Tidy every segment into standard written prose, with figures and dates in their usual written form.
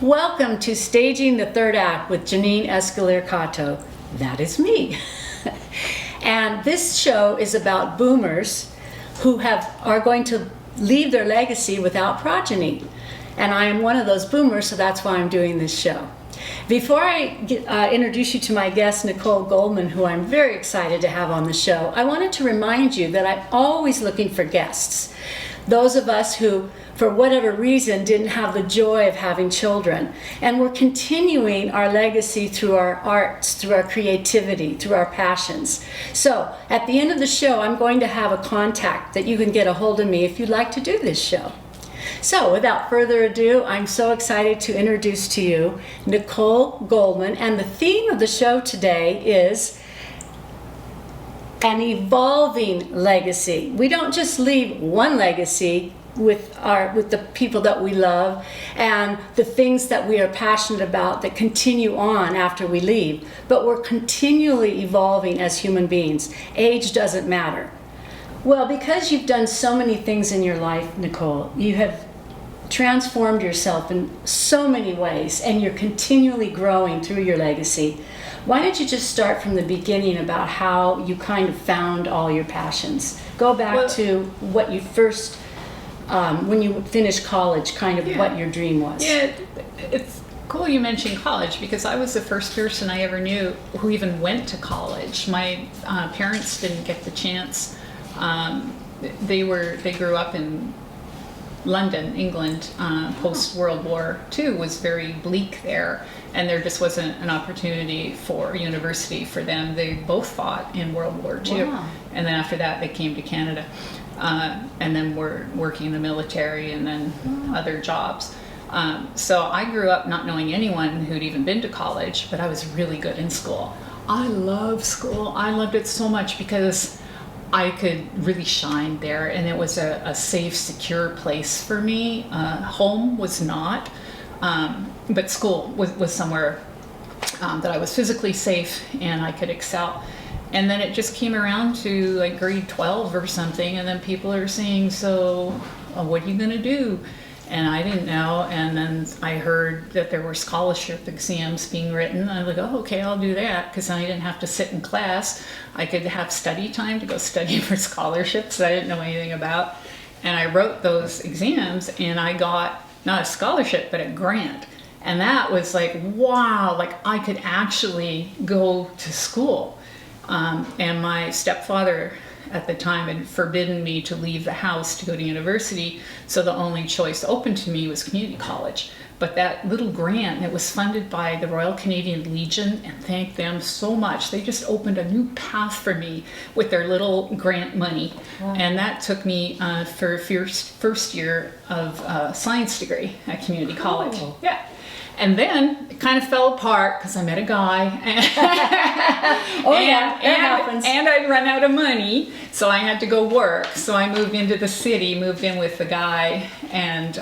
Welcome to Staging the Third Act with Janine Escalier-Cato. That is me. And this show is about boomers who are going to leave their legacy without progeny. And I am one of those boomers, so that's why I'm doing this show. Before I introduce you to my guest, Nicolle Goldman, who I'm very excited to have on the show, I wanted to remind you that I'm always looking for guests. Those of us who, for whatever reason, didn't have the joy of having children. And we're continuing our legacy through our arts, through our creativity, through our passions. So at the end of the show, I'm going to have a contact that you can get a hold of me if you'd like to do this show. So without further ado, I'm so excited to introduce to you Nicolle Goldman. And the theme of the show today is an evolving legacy. We don't just leave one legacy with the people that we love and the things that we are passionate about that continue on after we leave, but we're continually evolving as human beings. Age doesn't matter. Well, because you've done so many things in your life, Nicolle, you have transformed yourself in so many ways, and you're continually growing through your legacy. Why don't you just start from the beginning about how you kind of found all your passions? Go back to what you first, when you finished college, kind of what your dream was. Yeah, it's cool you mentioned college because I was the first person I ever knew who even went to college. My parents didn't get the chance. They grew up in London, England, post-World War II was very bleak there, and there just wasn't an opportunity for university for them. They both fought in World War II, and then after that they came to Canada, and then were working in the military and then other jobs. So I grew up not knowing anyone who'd even been to college, but I was really good in school. I love school. I loved it so much because I could really shine there, and it was a safe, secure place for me. Home was not, but school was somewhere that I was physically safe and I could excel. And then it just came around to like grade 12 or something, and then people are saying, so what are you going to do? And I didn't know, and then I heard that there were scholarship exams being written. I was like, oh, okay, I'll do that, because I didn't have to sit in class. I could have study time to go study for scholarships that I didn't know anything about. And I wrote those exams, and I got not a scholarship, but a grant. And that was like, wow, like I could actually go to school. And my stepfather at the time had forbidden me to leave the house to go to university, so the only choice open to me was community college. But that little grant, it was funded by the Royal Canadian Legion, and thank them so much. They just opened a new path for me with their little grant money. Wow. And that took me for first year of science degree at community college. Yeah. And then it kind of fell apart because I met a guy. That happens. And I'd run out of money, so I had to go work. So I moved into the city, moved in with the guy, and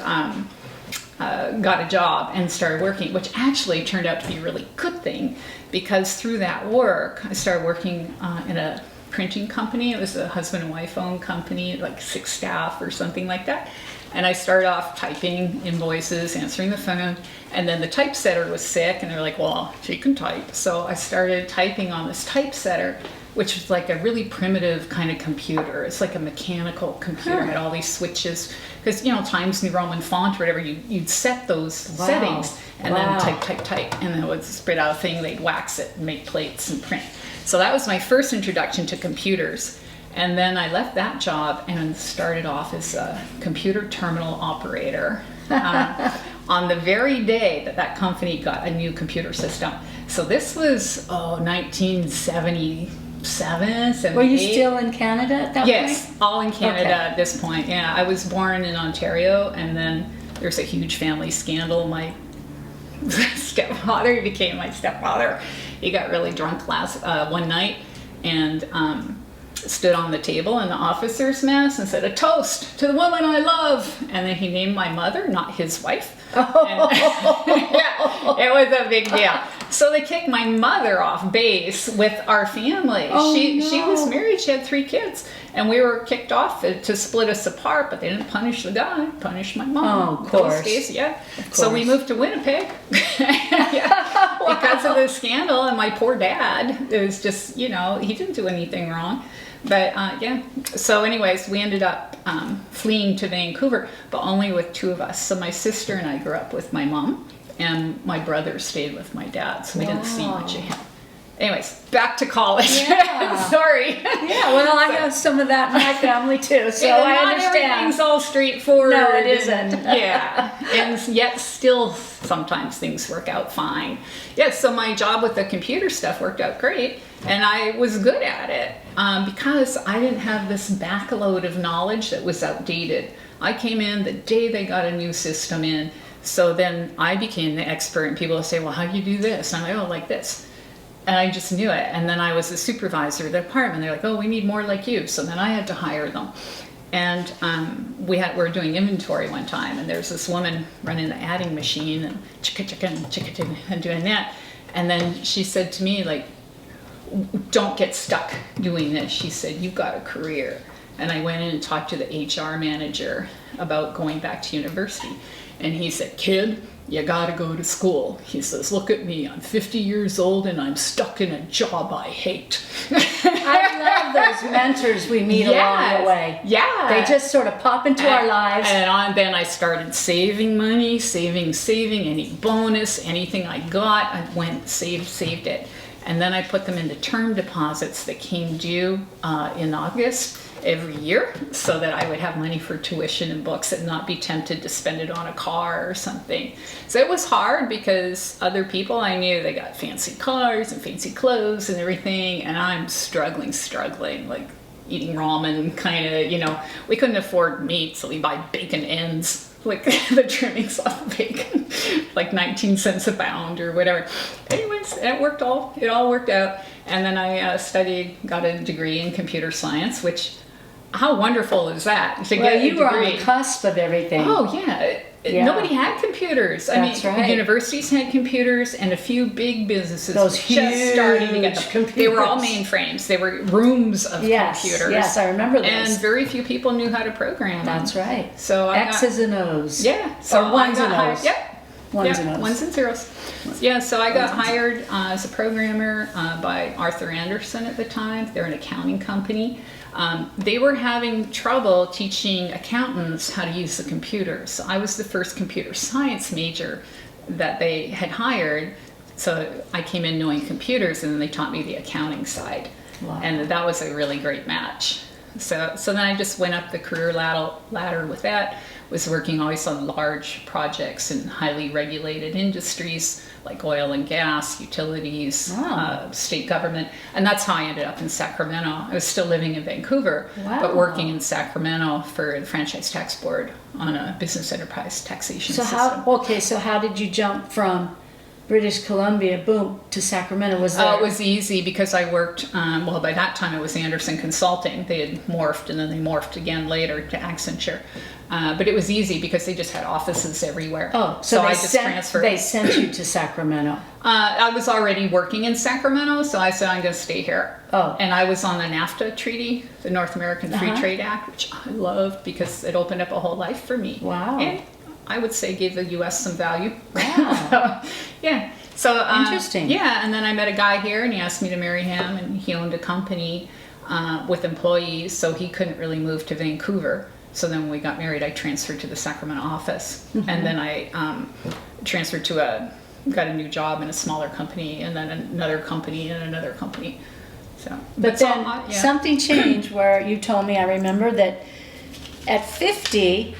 got a job and started working, which actually turned out to be a really good thing because through that work, I started working in a printing company. It was a husband and wife owned company, like 6 staff or something like that. And I started off typing invoices, answering the phone, and then the typesetter was sick, and they're like, well, she can type. So I started typing on this typesetter, which was like a really primitive kind of computer. It's like a mechanical computer, had all these switches, because, Times New Roman font or whatever, you'd set those settings, and then type, and then it would spit out a thing, they'd wax it and make plates and print. So that was my first introduction to computers. And then I left that job and started off as a computer terminal operator on the very day that company got a new computer system. So this was 1977, 78. Were you still in Canada at that point? Yes, all in Canada at this point. Yeah, I was born in Ontario, and then there's a huge family scandal. My stepfather, he became my stepfather. He got really drunk one night and stood on the table in the officer's mess and said, a toast to the woman I love. And then he named my mother, not his wife. Yeah, it was a big deal. So they kicked my mother off base with our family. Oh, She was no. married, she had 3 kids, and we were kicked off to split us apart, but they didn't punish the guy, punished my mom. Oh, of course. Those days, yeah. Of So we course. moved to Winnipeg. Yeah. Because of the scandal, and my poor dad, it was just, he didn't do anything wrong. But yeah, so anyways, we ended up fleeing to Vancouver, but only with 2 of us. So my sister and I grew up with my mom, and my brother stayed with my dad, so we didn't see much of him. Anyways, back to college. Yeah. Sorry. Yeah, well, I have some of that in my family too, so Yeah, I not understand. everything's all straightforward. No, it and- isn't. Yeah, and yet still sometimes things work out fine. Yeah, so my job with the computer stuff worked out great, and I was good at it because I didn't have this backload of knowledge that was outdated. I came in the day they got a new system in, so then I became the expert, and people would say, well, how do you do this? And I'm like, oh, like this. And I just knew it. And then I was the supervisor of the department. They're like, oh, we need more like you. So then I had to hire them. And we were doing inventory one time, and there's this woman running the adding machine and chicka and doing that. And then she said to me, like, don't get stuck doing this. She said, you've got a career. And I went in and talked to the HR manager about going back to university. And he said, kid, you gotta go to school. He says, look at me, I'm 50 years old and I'm stuck in a job I hate. I love those mentors we meet along the way. Yeah. They just sort of pop into our lives. Then I started saving money, saving, any bonus, anything I got, I went, saved it. And then I put them into term deposits that came due in August every year, so that I would have money for tuition and books and not be tempted to spend it on a car or something. So it was hard because other people I knew, they got fancy cars and fancy clothes and everything, and I'm struggling, like eating ramen, kind of, we couldn't afford meat, so we buy bacon ends, like the trimmings off the bacon, like 19 cents a pound or whatever. Anyways, it all worked out. And then I got a degree in computer science, which, how wonderful is that? To Well, get a you were on degree. the cusp of everything. Oh, yeah. Yeah. Nobody had computers. That's I mean, right. universities had computers, and a few big businesses Those just started to get huge them. They were all computers. mainframes. They were rooms of Yes, computers. yes, I remember those. And very few people knew how to program them. That's right. So I X's and O's. Yeah. So Or ones I and got hired. O's. Yep. Ones Yeah, and O's. ones and zeros. Yeah, so I got hired as a programmer by Arthur Andersen at the time. They're an accounting company. They were having trouble teaching accountants how to use the computer. So I was the first computer science major that they had hired. So I came in knowing computers, and then they taught me the accounting side. Wow. And that was a really great match. So then I just went up the career ladder with that. Was working always on large projects in highly regulated industries like oil and gas, utilities, Wow. state government. And that's how I ended up in Sacramento. I was still living in Vancouver, Wow. but working in Sacramento for the Franchise Tax Board on a business enterprise taxation So system. so how did you jump from British Columbia, boom, to Sacramento? Was there... It was easy because I worked, well, by that time it was Anderson Consulting. They had morphed, and then they morphed again later to Accenture. But it was easy because they just had offices everywhere. Oh, so I just transferred. they sent you to Sacramento. I was already working in Sacramento, so I said, I'm going to stay here. Oh. And I was on the NAFTA treaty, the North American Free Uh-huh. Trade Act, which I loved because it opened up a whole life for me. Wow. And I would say gave the U.S. some value. Wow. So, yeah. So Interesting. Yeah, and then I met a guy here, and he asked me to marry him, and he owned a company with employees, so he couldn't really move to Vancouver. So then when we got married, I transferred to the Sacramento office, and then I transferred got a new job in a smaller company, and then another company, and another company. So, But so, then yeah. something changed where you told me, I remember, that at 50,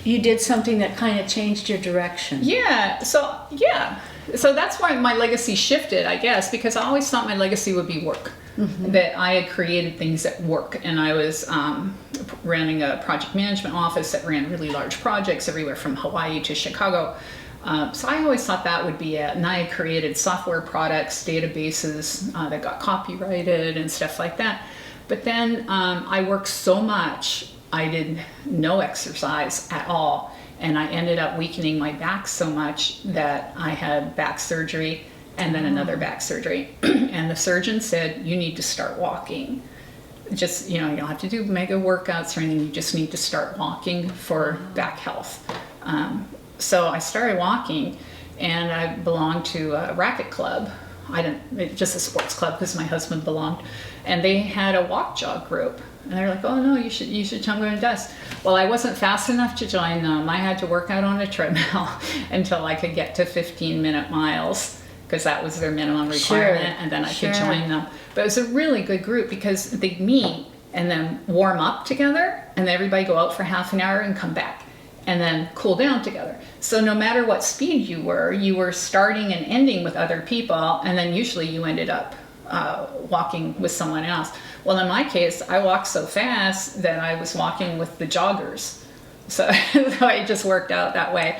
you did something that kind of changed your direction. Yeah. So that's why my legacy shifted, I guess, because I always thought my legacy would be work. Mm-hmm. That I had created things that work, and I was running a project management office that ran really large projects everywhere from Hawaii to Chicago. So I always thought that would be it. And I had created software products, databases that got copyrighted and stuff like that. But then I worked so much, I did no exercise at all. And I ended up weakening my back so much that I had back surgery, and then another back surgery. And the surgeon said, you need to start walking. Just, you don't have to do mega workouts or anything. You just need to start walking for back health. So I started walking, and I belonged to a racket club. Just a sports club because my husband belonged. And they had a walk jog group. And they're like, oh no, you should join us. Well, I wasn't fast enough to join them. I had to work out on a treadmill until I could get to 15-minute miles, because that was their minimum requirement, and then I could join them. But it was a really good group because they'd meet and then warm up together, and then everybody go out for half an hour and come back, and then cool down together. So no matter what speed you were starting and ending with other people, and then usually you ended up walking with someone else. Well, in my case, I walked so fast that I was walking with the joggers. So it just worked out that way.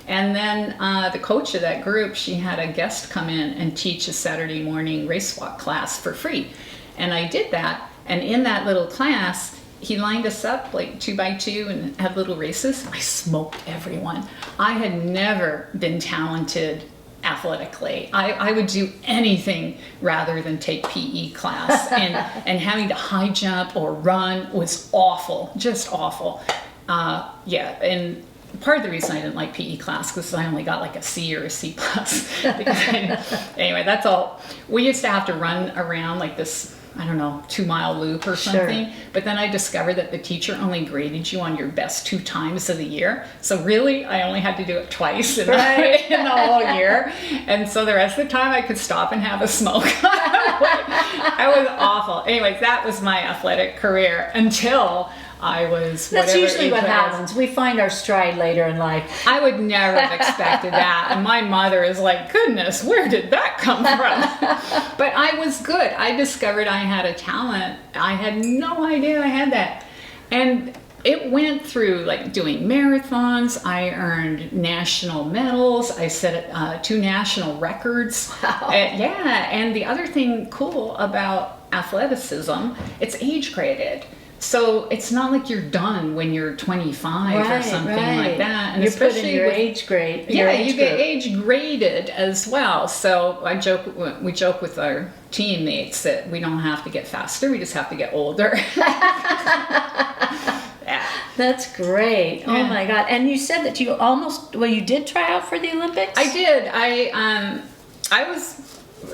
And then the coach of that group, she had a guest come in and teach a Saturday morning race walk class for free. And I did that. And in that little class, he lined us up like 2 by 2 and had little races. I smoked everyone. I had never been talented athletically. I would do anything rather than take PE class. And having to high jump or run was awful, just awful. And part of the reason I didn't like PE class because I only got like a C or a C plus. Anyway, that's all. We used to have to run around like this, 2-mile loop or something. Sure. But then I discovered that the teacher only graded you on your best 2 times of the year. So really, I only had to do it twice in the whole year. And so the rest of the time I could stop and have a smoke. I was awful. Anyways, that was my athletic career until I was That's usually what happens. We find our stride later in life. I would never have expected that. And my mother is like, goodness, where did that come from? But I was good. I discovered I had a talent. I had no idea I had that. And it went through like doing marathons. I earned national medals. I set 2 national records. Wow. And the other thing cool about athleticism, it's age graded. So it's not like you're done when you're 25 or something like that. And you're put in your age grade. You get age graded as well. So we joke with our teammates that we don't have to get faster, we just have to get older. Yeah. That's great. Oh my God. And you said that you did try out for the Olympics? I did. I was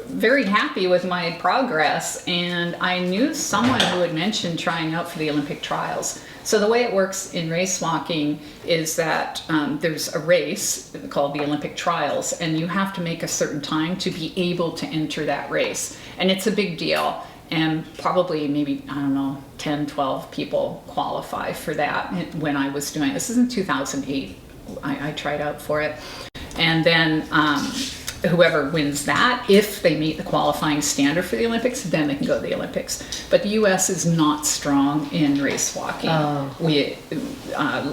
very happy with my progress, and I knew someone who had mentioned trying out for the Olympic trials. So the way it works in race walking is that there's a race called the Olympic trials, and you have to make a certain time to be able to enter that race. And it's a big deal, and probably maybe, 10, 12 people qualify for that when I was doing it. This is in 2008. I tried out for it. And then whoever wins that, if they meet the qualifying standard for the Olympics, then they can go to the Olympics. But the U.S. is not strong in race walking. We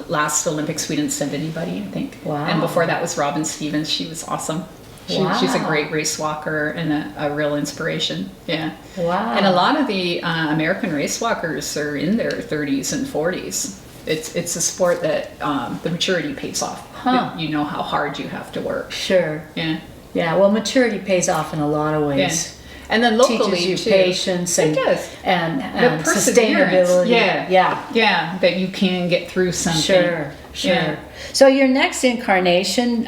last Olympics we didn't send anybody, I think. Wow. And before that was Robin Stevens. She was awesome. She's a great race walker and a real inspiration. Yeah. Wow. And a lot of the American race walkers are in their 30s and 40s. It's a sport that the maturity pays off. Huh. You know how hard you have to work. Sure. Yeah. Yeah, well, maturity pays off in a lot of ways. Yeah. And then locally, teaches you too. patience and perseverance. sustainability. Yeah, that you can get through something. Sure. Yeah. So your next incarnation,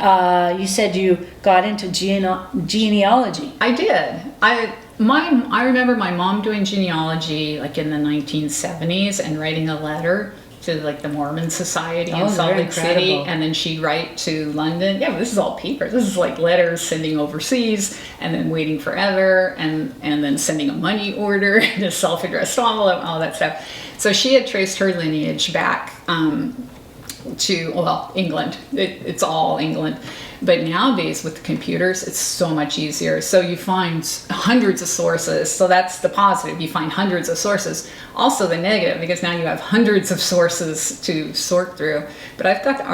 you said you got into genealogy. I did. I remember my mom doing genealogy like in the 1970s and writing a letter to like the Mormon Society in Salt Lake City, and then she'd write to London. Yeah, but this is all paper. This is like letters sending overseas and then waiting forever and then sending a money order and a self-addressed envelope, all that stuff. So she had traced her lineage back to England. It's all England. But nowadays with the computers, it's so much easier. So you find hundreds of sources. So that's the positive. You find hundreds of sources. Also the negative, because now you have hundreds of sources to sort through. But I've got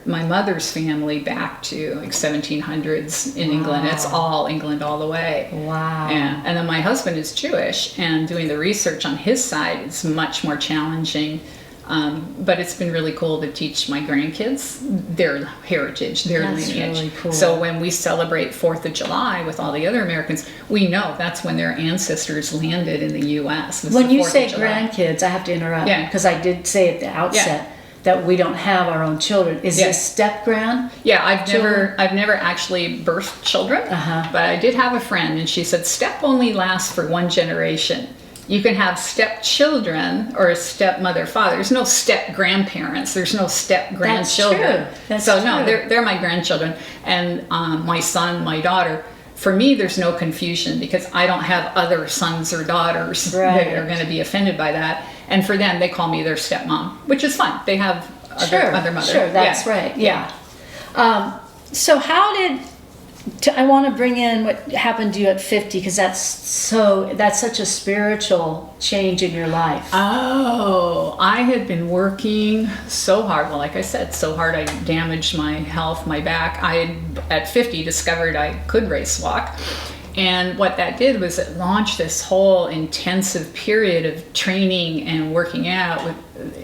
my mother's family back to like 1700s in England. It's all England all the way. Wow. Yeah. And then my husband is Jewish, and doing the research on his side is much more challenging. But it's been really cool to teach my grandkids their heritage, their That's lineage. really cool. So when we celebrate 4th of July with all the other Americans, we know that's when their ancestors landed in the U.S. was When the you 4th of say July. grandkids, I have to interrupt Yeah. because I did say at the outset that we don't have our own children. Is Yeah. this step grand? Yeah, Children? I've never actually birthed children, Uh-huh. but I did have a friend, and she said step only lasts for one generation. You can have stepchildren or a stepmother, father. There's no step grandparents. There's no step grandchildren. true. That's so no, true. they're my grandchildren, and my son, my daughter. For me, there's no confusion because I don't have other sons or daughters Right. that are going to be offended by that. And for them, they call me their stepmom, which is fine. They have other mother. Sure, that's Yeah. right. Yeah. So how did I want to bring in what happened to you at 50 because that's such a spiritual change in your life. Oh, I had been working so hard. Well, like I said, so hard I damaged my health, my back. I had, at 50, discovered I could race walk. And what that did was it launched this whole intensive period of training and working out.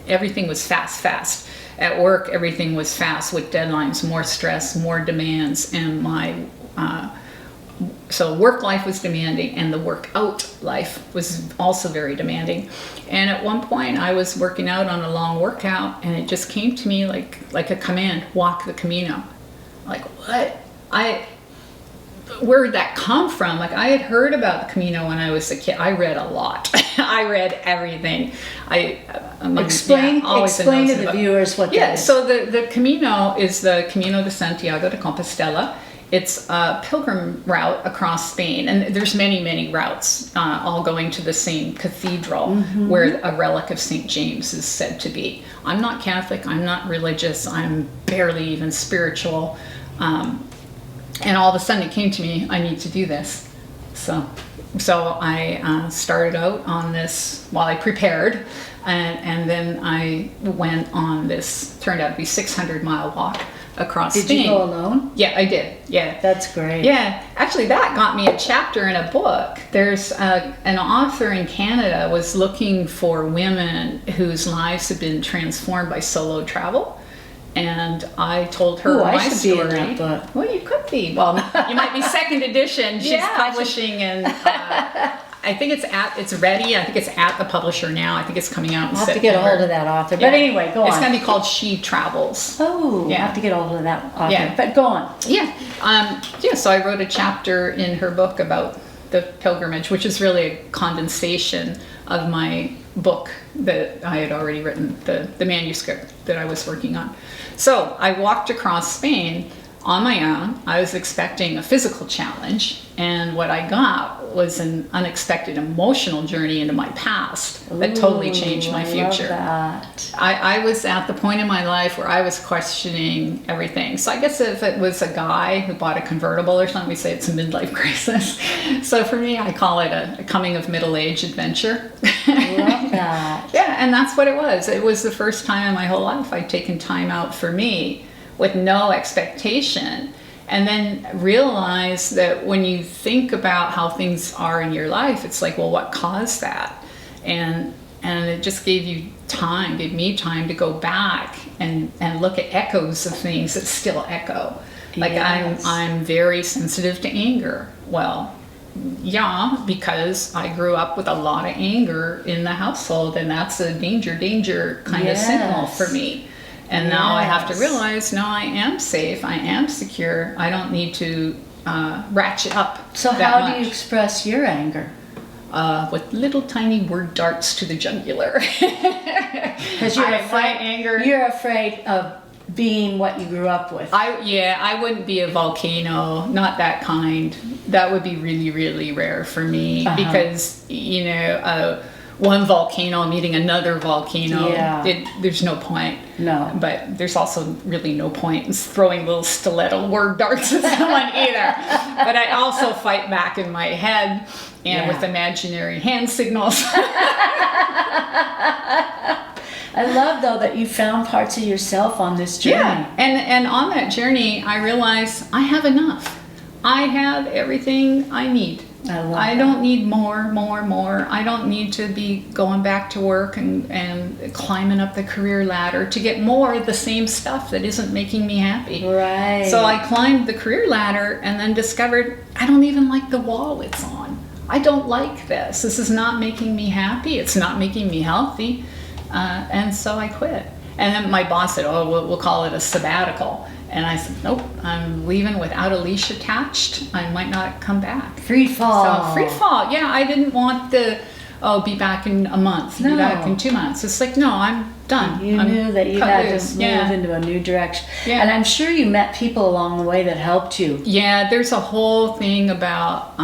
Everything was fast. At work, everything was fast with deadlines, more stress, more demands, and so work life was demanding, and the workout life was also very demanding. And at one point, I was working out on a long workout, and it just came to me like a command: walk the Camino. Like what? Where did that come from? Like I had heard about the Camino when I was a kid. I read a lot. I read everything. Explain to the viewers what that is. So the Camino is the Camino de Santiago de Compostela. It's a pilgrim route across Spain, and there's many routes, all going to the same cathedral where a relic of St. James is said to be. I'm not Catholic. I'm not religious. I'm barely even spiritual. And all of a sudden it came to me, I need to do this. So I started out on this while I prepared, and then I went on this, turned out to be 600-mile walk across Spain. Did you go alone? Yeah, I did. Yeah. That's great. Yeah, actually that got me a chapter in a book. There's an author in Canada was looking for women whose lives have been transformed by solo travel. And I told her Ooh, I my should story. be in that book. Well, you could be. Well, you might be second edition. She's Yeah, publishing, and I think it's ready. I think it's at the publisher now. I think it's coming out in I'll have to September. get a hold of that author. Yeah. But anyway, go on. It's going to be called She Travels. Oh, Yeah. I have to get a hold of that author. Yeah. But go on. Yeah. So I wrote a chapter in her book about the pilgrimage, which is really a condensation of my book that I had already written, the manuscript that I was working on. So I walked across Spain on my own. I was expecting a physical challenge, and what I got was an unexpected emotional journey into my past that totally changed my future. I love that. I was at the point in my life where I was questioning everything. So I guess if it was a guy who bought a convertible or something, we say it's a midlife crisis. So for me, I call it a coming of middle age adventure. Love that. Yeah, and that's what it was. It was the first time in my whole life I'd taken time out for me with no expectation. And then realize that when you think about how things are in your life, it's like, well, what caused that? And it just gave me time to go back and look at echoes of things that still echo. Like Yes. I'm very sensitive to anger. Well, yeah, because I grew up with a lot of anger in the household, and that's a danger kind of signal for me. And now I have to Yes. realize, no, I am safe, I am secure, I don't need to ratchet up. So that how much. do you express your anger? With little tiny word darts to the jugular. Because you're afraid. Anger. You're afraid of being what you grew up with. I wouldn't be a volcano, not that kind. That would be really, really rare for me because, one volcano meeting another volcano, there's no point. No. But there's also really no point in throwing little stiletto word darts at someone either. But I also fight back in my head and with imaginary hand signals. I love, though, that you found parts of yourself on this journey. Yeah, and on that journey, I realized I have enough. I have everything I need. I don't need more. I don't need to be going back to work and climbing up the career ladder to get more of the same stuff that isn't making me happy. Right. So I climbed the career ladder and then discovered I don't even like the wall it's on. I don't like this. This is not making me happy. It's not making me healthy. And so I quit. And then my boss said, oh, we'll call it a sabbatical. And I said, nope, I'm leaving without a leash attached. I might not come back. Free fall. So free fall. Yeah, I didn't want the, be back in a month, be back in 2 months. It's like, no, I'm done. You knew that you had to move into a new direction. Yeah. And I'm sure you met people along the way that helped you. Yeah, there's a whole thing about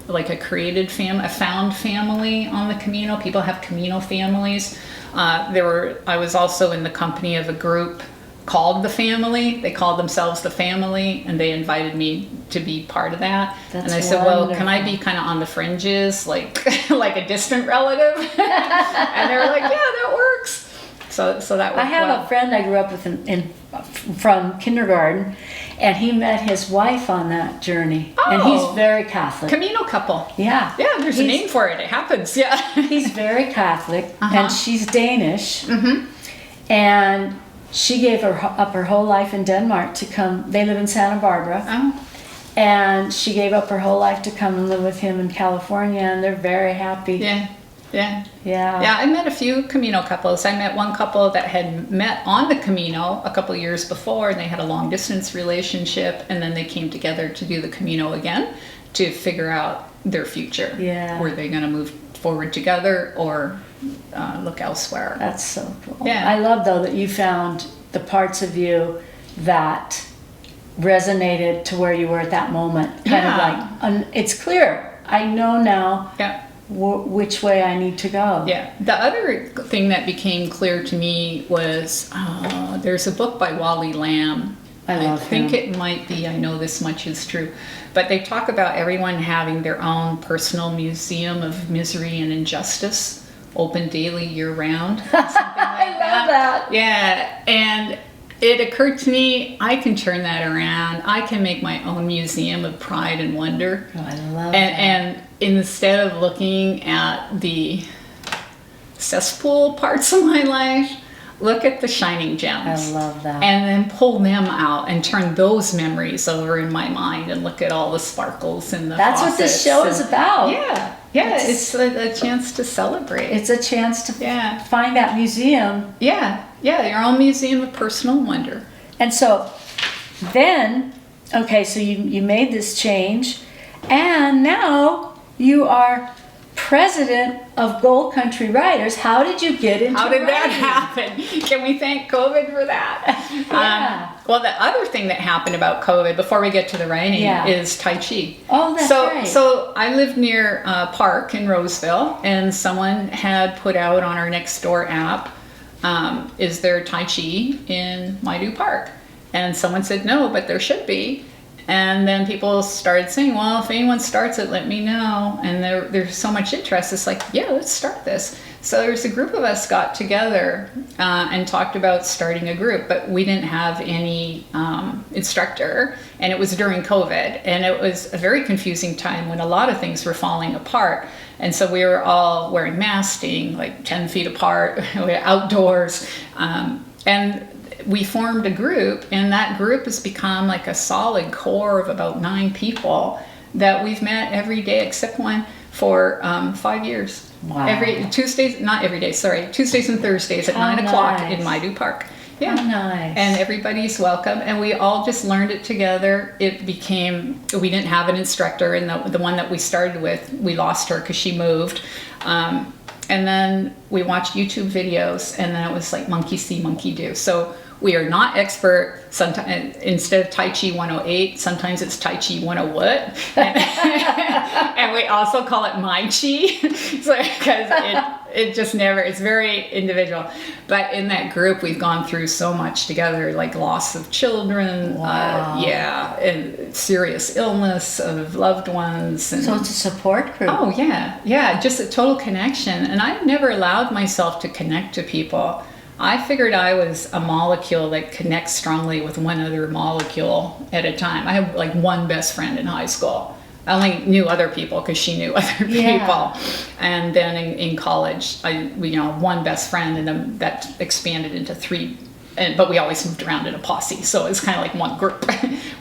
like a created family, a found family on the Camino. People have Camino families. I was also in the company of a group called the Family. They called themselves the Family, and they invited me to be part of that. That's and I said, wonderful. well, can I be kind of on the fringes, like like a distant relative? And they were like, yeah, that works. So that worked. I have a friend I grew up with from kindergarten, and he met his wife on that journey. And he's very Catholic. Camino couple. Yeah. Yeah, there's a name for it. It happens. Yeah. He's very Catholic, and she's Danish. And she gave up her whole life in Denmark to come. They live in Santa Barbara. Oh. And she gave up her whole life to come and live with him in California, and they're very happy. Yeah. Yeah. Yeah. Yeah, I met a few Camino couples. I met one couple that had met on the Camino a couple years before, and they had a long distance relationship, and then they came together to do the Camino again to figure out their future. Yeah. Were they going to move forward together or look elsewhere? That's so cool. Yeah. I love, though, that you found the parts of you that resonated to where you were at that moment. Kind of like, it's clear. I know now. Yeah. Which way I need to go. Yeah. The other thing that became clear to me was there's a book by Wally Lamb. I think it might be, I know this much is true, but they talk about everyone having their own personal museum of misery and injustice, open daily year round. Something like I love that. Yeah. And it occurred to me, I can turn that around. I can make my own museum of pride and wonder. Oh, I love that. And instead of looking at the cesspool parts of my life, look at the shining gems. I love that. And then pull them out and turn those memories over in my mind and look at all the sparkles and the That's what this show is about. Yeah. Yeah, it's a chance to celebrate. It's a chance to find that museum. Yeah, your own museum of personal wonder. And so then, okay, so you made this change, and now you are president of Gold Country Writers. How did you get into How did that writing? happen? Can we thank COVID for that? Yeah. Well, the other thing that happened about COVID, before we get to the writing, is Tai Chi. Oh, that's right. So I live near a park in Roseville, and someone had put out on our next door app, is there Tai Chi in Maidu Park? And someone said no, but there should be. And then people started saying, well, if anyone starts it, let me know. And there's so much interest. It's like, yeah, let's start this. So there's a group of us got together and talked about starting a group, but we didn't have any instructor. And it was during COVID. And it was a very confusing time when a lot of things were falling apart. And so we were all wearing masks, staying like 10 feet apart, outdoors. And we formed a group, and that group has become like a solid core of about 9 people that we've met every day except one for 5 years. Wow. Tuesdays and Thursdays at 9 o'clock in Maidu Park. Yeah. How nice. And everybody's welcome, and we all just learned it together. We didn't have an instructor, and the one that we started with, we lost her because she moved. And then we watched YouTube videos, and then it was like monkey see, monkey do. So we are not expert. Sometimes instead of Tai Chi 108, sometimes it's Tai Chi 10 what, and we also call it My Chi, because it just never. It's very individual. But in that group, we've gone through so much together, like loss of children, Wow. and serious illness of loved ones. And So it's a support group. oh yeah, just a total connection. And I've never allowed myself to connect to people. I figured I was a molecule that connects strongly with one other molecule at a time. I have like one best friend in high school. I only knew other people because she knew other people. And then in college, one best friend, and then that expanded into 3. But we always moved around in a posse, so it was kind of like one group,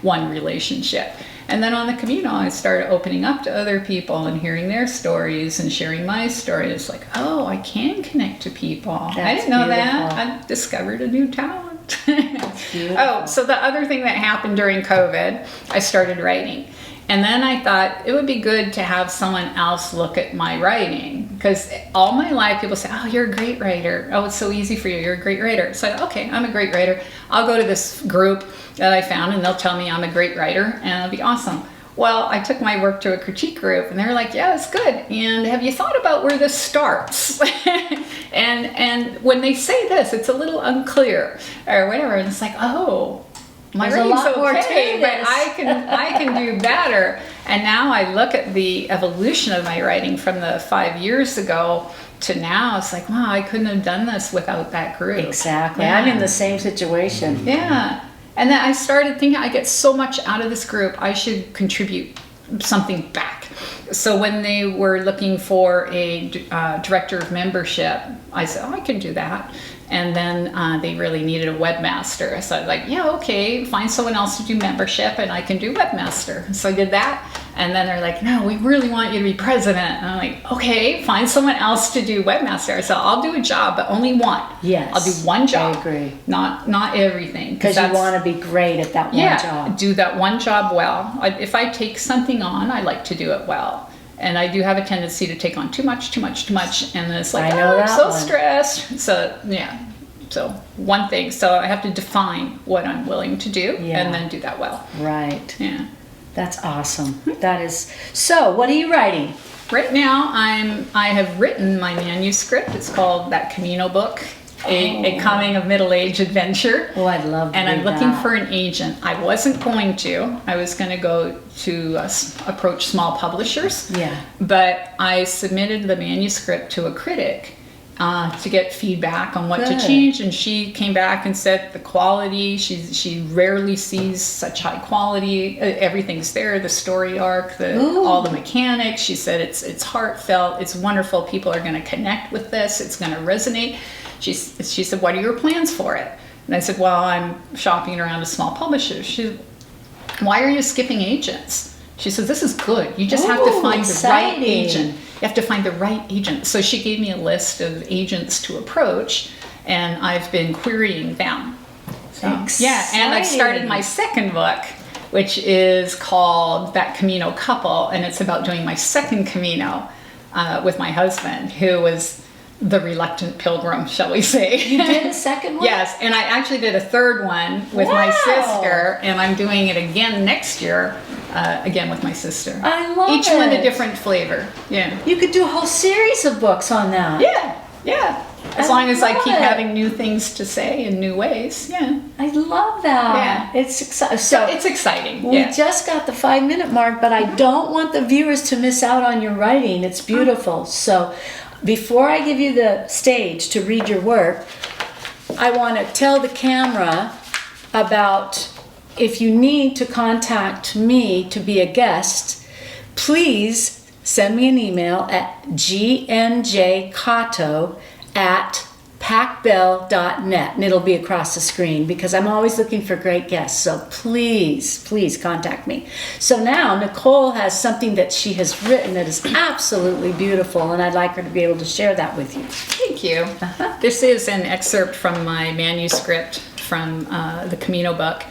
one relationship. And then on the Camino, I started opening up to other people and hearing their stories and sharing my story. It's like, oh, I can connect to people. I didn't know that. I discovered a new talent. Oh, so the other thing that happened during COVID, I started writing. And then I thought it would be good to have someone else look at my writing, because all my life people say, oh, you're a great writer. Oh, it's so easy for you. You're a great writer. So I thought, okay, I'm a great writer. I'll go to this group that I found and they'll tell me I'm a great writer and it'll be awesome. Well, I took my work to a critique group and they were like, yeah, it's good. And have you thought about where this starts? and when they say this, it's a little unclear or whatever. And it's like, oh, my writing's okay, but I can do better. And now I look at the evolution of my writing from the 5 years ago to now. It's like, wow, I couldn't have done this without that group. Exactly. Yeah. I'm in the same situation. Yeah. And then I started thinking, I get so much out of this group, I should contribute something back. So when they were looking for a director of membership, I said, oh, I can do that. And then they really needed a webmaster. So I was like, yeah, okay, find someone else to do membership and I can do webmaster. So I did that. And then they're like, no, we really want you to be president. And I'm like, okay, find someone else to do webmaster. So I'll do a job, but only one. Yes. I'll do one job. I agree. Not everything. Because you want to be great at that one job. Do that one job well. If I take something on, I like to do it well. And I do have a tendency to take on too much, and then it's like, I'm so stressed. So yeah, so one thing. So I have to define what I'm willing to do and then do that well. Right. Yeah. That's awesome. That is. So what are you writing? Right now, I have written my manuscript. It's called That Camino Book. A coming of middle-age adventure. Oh, I'd love to. And I'm looking for an agent. I wasn't going to. I was going to go to approach small publishers. Yeah. But I submitted the manuscript to a critic to get feedback on what to change. And she came back and said the quality, she rarely sees such high quality. Everything's there, the story arc, all the mechanics. She said it's heartfelt, it's wonderful. People are going to connect with this. It's going to resonate. She said, what are your plans for it? And I said, well, I'm shopping around to small publishers. She said, why are you skipping agents? She said, this is good. You just have to find the right agent. You have to find the right agent. So she gave me a list of agents to approach, and I've been querying them. So, yeah, and I've started my second book, which is called That Camino Couple, and it's about doing my second Camino with my husband, who was the reluctant pilgrim, shall we say. You did a second one? Yes, and I actually did a third one with my sister, and I'm doing it again next year, again with my sister. I love Each one a different flavor. Yeah. You could do a whole series of books on that. Yeah. As long as I keep having new things to say in new ways. Yeah. I love that. Yeah. It's exciting. So it's exciting. We just got the 5-minute mark, but I don't want the viewers to miss out on your writing. It's beautiful. So before I give you the stage to read your work, I want to tell the camera about, if you need to contact me to be a guest, please send me an email at gnjcato@pacbell.net, and it'll be across the screen, because I'm always looking for great guests. So please contact me. So now Nicolle has something that she has written that is absolutely beautiful, and I'd like her to be able to share that with you. Thank you. This is an excerpt from my manuscript from the Camino book,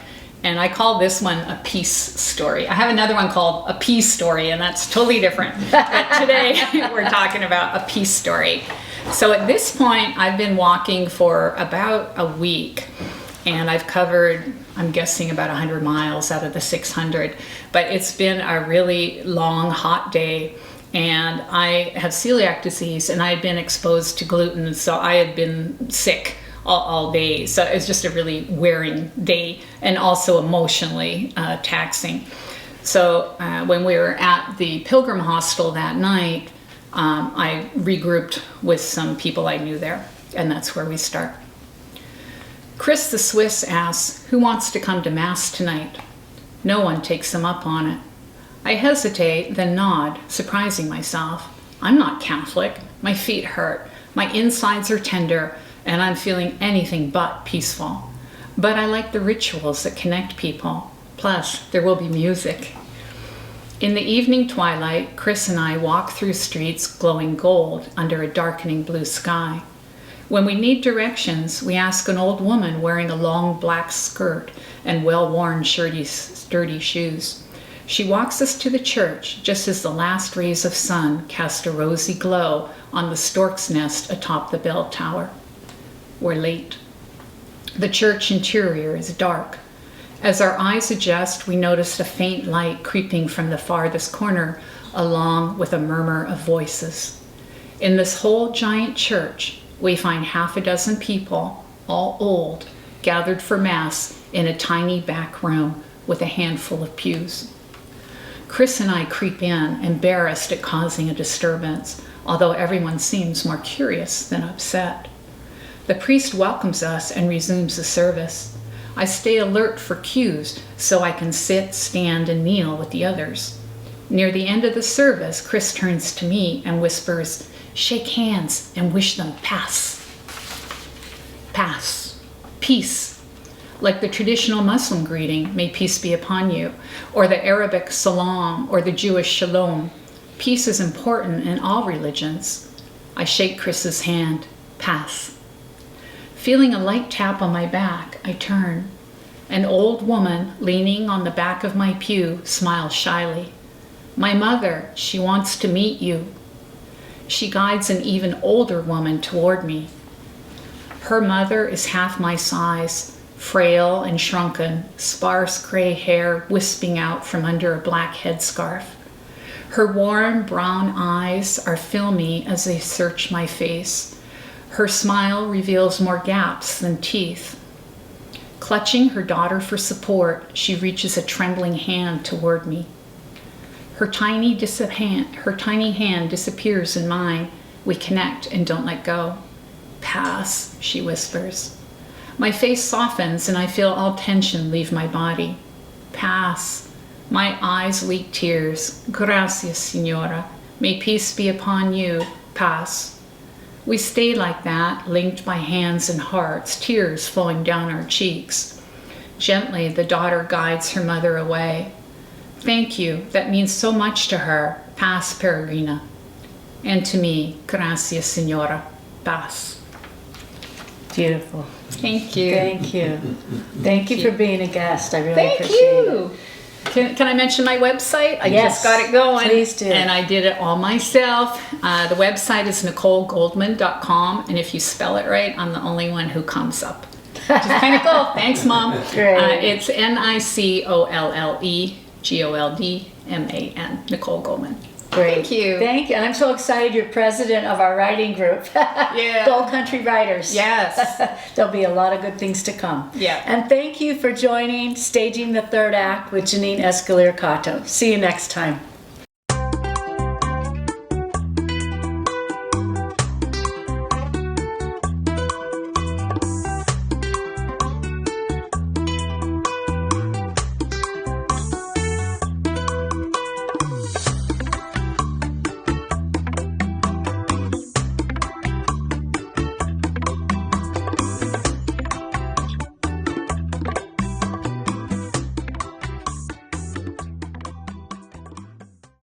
and I call this one a peace story. I have another one called A Peace Story, and that's totally different. But today we're talking about a peace story. So at this point, I've been walking for about a week, and I've covered, I'm guessing, about 100 miles out of the 600. But it's been a really long, hot day, and I have celiac disease, and I had been exposed to gluten, so I had been sick all day. So it was just a really wearing day, and also emotionally taxing. So when we were at the Pilgrim Hostel that night, I regrouped with some people I knew there, and that's where we start. Chris the Swiss asks, who wants to come to Mass tonight? No one takes him up on it. I hesitate, then nod, surprising myself. I'm not Catholic. My feet hurt. My insides are tender, and I'm feeling anything but peaceful. But I like the rituals that connect people. Plus, there will be music. In the evening twilight, Chris and I walk through streets glowing gold under a darkening blue sky. When we need directions, we ask an old woman wearing a long black skirt and well-worn sturdy shoes. She walks us to the church just as the last rays of sun cast a rosy glow on the stork's nest atop the bell tower. We're late. The church interior is dark. As our eyes adjust, we notice a faint light creeping from the farthest corner, along with a murmur of voices. In this whole giant church, we find half a dozen people, all old, gathered for Mass in a tiny back room with a handful of pews. Chris and I creep in, embarrassed at causing a disturbance, although everyone seems more curious than upset. The priest welcomes us and resumes the service. I stay alert for cues so I can sit, stand, and kneel with the others. Near the end of the service, Chris turns to me and whispers, "Shake hands and wish them pass." Pass. Peace. Like the traditional Muslim greeting, "May peace be upon you," or the Arabic salam, or the Jewish shalom. Peace is important in all religions. I shake Chris's hand. Pass. Feeling a light tap on my back, I turn. An old woman leaning on the back of my pew smiles shyly. "My mother, she wants to meet you." She guides an even older woman toward me. Her mother is half my size, frail and shrunken, sparse gray hair wisping out from under a black headscarf. Her warm brown eyes are filmy as they search my face. Her smile reveals more gaps than teeth. Clutching her daughter for support, she reaches a trembling hand toward me. Her tiny hand disappears in mine. We connect and don't let go. "Pass," she whispers. My face softens and I feel all tension leave my body. Pass. My eyes leak tears. "Gracias, Señora. May peace be upon you. Pass." We stay like that, linked by hands and hearts, tears flowing down our cheeks. Gently, the daughter guides her mother away. "Thank you. That means so much to her. Pass, Peregrina." And to me, "Gracias, Señora. Pass." Beautiful. Thank you. Thank you. Thank you for being a guest. I really Thank appreciate you. Can I mention my website? I Yes, just got it going. please do. And I did it all myself. The website is NicolleGoldman.com. And if you spell it right, I'm the only one who comes up. Which is kind of cool. Thanks, Mom. Great. It's NicolleGoldman. Nicolle Goldman. Great. Thank you. Thank you. And I'm so excited you're president of our writing group. Yeah. Gold Country Writers. Yes. There'll be a lot of good things to come. Yeah. And thank you for joining Staging the Third Act with Janine Escalier Cato. See you next time.